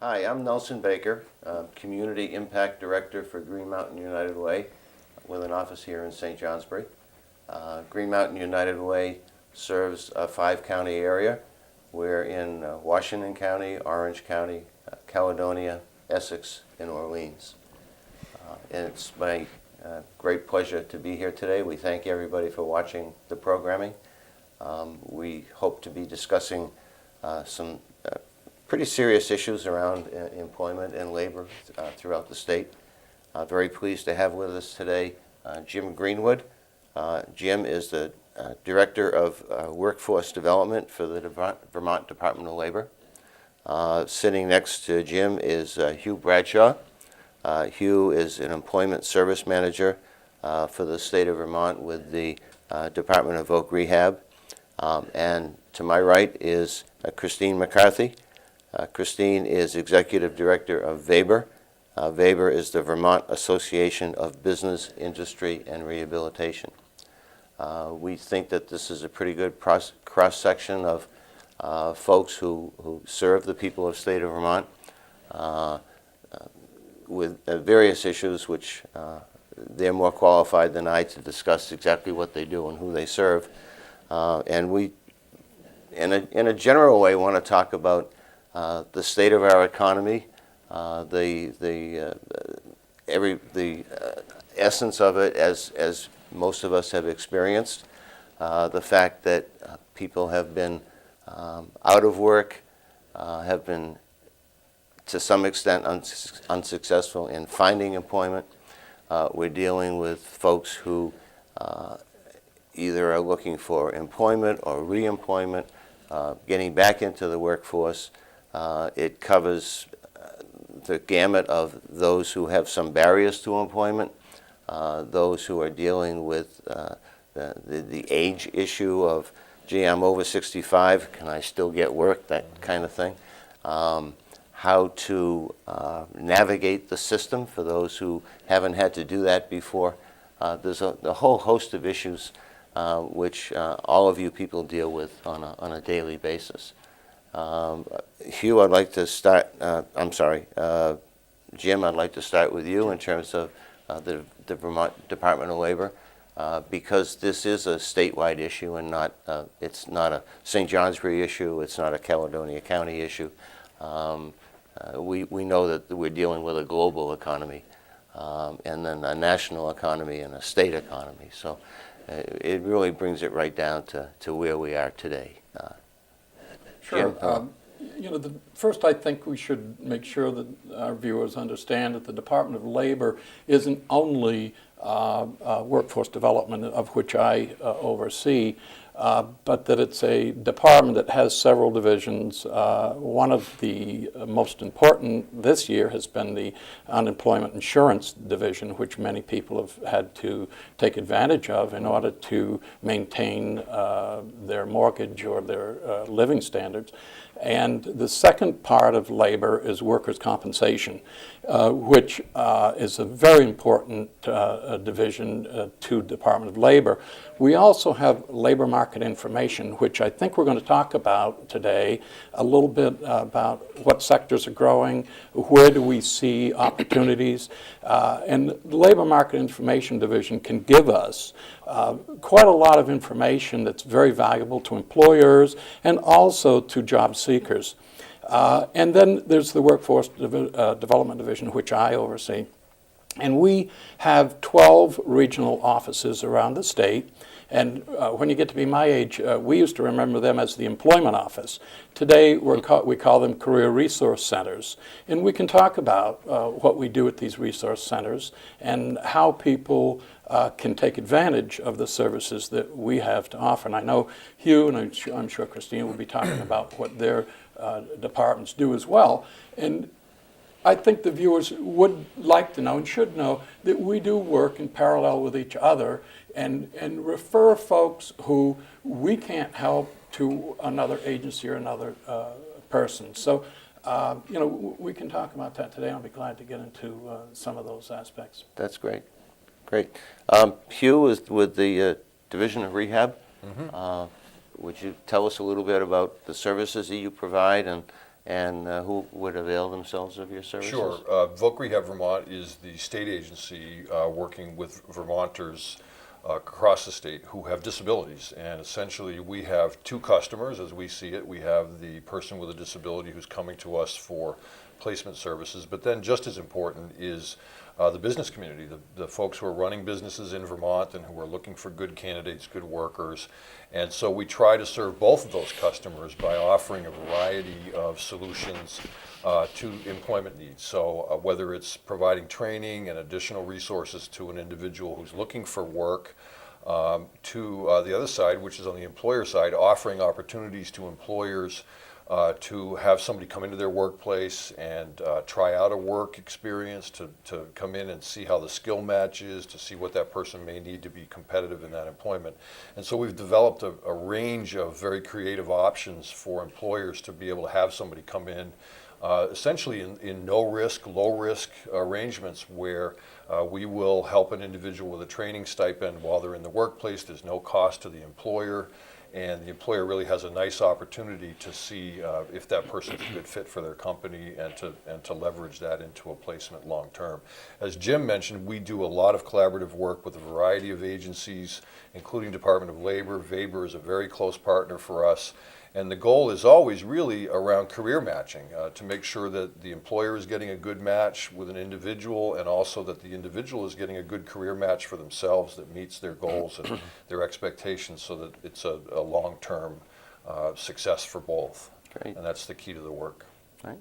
Hi, I'm Nelson Baker, Community Impact Director for Green Mountain United Way, with an office here in St. Johnsbury. Green Mountain United Way serves a 5-county area. We're in Washington County, Orange County, Caledonia, Essex, and Orleans. And it's my great pleasure to be here today. We thank everybody for watching the programming. We hope to be discussing some pretty serious issues around employment and labor throughout the state. Very pleased to have with us today Jim Greenwood. Jim is the Director of Workforce Development for the Vermont Department of Labor. Sitting next to Jim is Hugh Bradshaw. Hugh is an Employment Service Manager for the state of Vermont with the Department of Voc Rehab. And to my right is Christine McCarthy. Christine is Executive Director of VABR. VABR is the Vermont Association of Business, Industry, and Rehabilitation. We think that this is a pretty good cross-section of folks who serve the people of the state of Vermont with various issues which they're more qualified than I to discuss exactly what they do and who they serve. And we, in a general way, want to talk about the state of our economy, the essence of it as most of us have experienced, the fact that people have been out of work, have been to some extent unsuccessful in finding employment. We're dealing with folks who either are looking for employment or re-employment, getting back into the workforce. It covers the gamut of those who have some barriers to employment, those who are dealing with the age issue of, gee, I'm over 65, can I still get work, that kind of thing. How to navigate the system for those who haven't had to do that before. There's a whole host of issues which all of you people deal with on a daily basis. Hugh, I'd like to start, Jim, I'd like to start with you in terms of the Vermont Department of Labor, because this is a statewide issue and it's not a St. Johnsbury issue, it's not a Caledonia County issue. We know that we're dealing with a global economy and then a national economy and a state economy. So it really brings it right down to where we are today. Sure. First I think we should make sure that our viewers understand that the Department of Labor isn't only workforce development, of which I oversee, but that it's a department that has several divisions. One of the most important this year has been the unemployment insurance division, which many people have had to take advantage of in order to maintain their mortgage or their living standards. And the second part of labor is workers' compensation, which is a very important division to Department of Labor. We also have labor market information, which I think we're going to talk about today, a little bit about what sectors are growing, where do we see opportunities, and the labor market information division can give us quite a lot of information that's very valuable to employers and also to job seekers. And then there's the Workforce Development Division, which I oversee. And we have 12 regional offices around the state. And when you get to be my age, we used to remember them as the employment office. Today, we call them career resource centers. And we can talk about what we do at these resource centers and how people can take advantage of the services that we have to offer. And I know Hugh, and I'm sure Christine will be talking about what their departments do as well. And I think the viewers would like to know and should know that we do work in parallel with each other and refer folks who we can't help to another agency or another person. So, we can talk about that today. I'll be glad to get into some of those aspects. That's great. Great. Hugh is with the Division of Rehab. Mm-hmm. Would you tell us a little bit about the services that you provide and and who would avail themselves of your services? Sure. Voc Rehab Vermont is the state agency working with Vermonters across the state who have disabilities. And essentially, we have two customers as we see it. We have the person with a disability who's coming to us for placement services, but then just as important is the business community, the folks who are running businesses in Vermont and who are looking for good candidates, good workers. And so we try to serve both of those customers by offering a variety of solutions to employment needs. So whether it's providing training and additional resources to an individual who's looking for work, to the other side, which is on the employer side, offering opportunities to employers to have somebody come into their workplace and try out a work experience, to come in and see how the skill match is, to see what that person may need to be competitive in that employment. And so we've developed a range of very creative options for employers to be able to have somebody come in essentially in no risk, low risk arrangements where we will help an individual with a training stipend while they're in the workplace. There's no cost to the employer. And the employer really has a nice opportunity to see if that person's a good fit for their company and to leverage that into a placement long term. As Jim mentioned, we do a lot of collaborative work with a variety of agencies, including Department of Labor. VABOR is a very close partner for us. And the goal is always really around career matching, to make sure that the employer is getting a good match with an individual, and also that the individual is getting a good career match for themselves that meets their goals and their expectations, so that it's a long-term success for both. Great. And that's the key to the work. All right.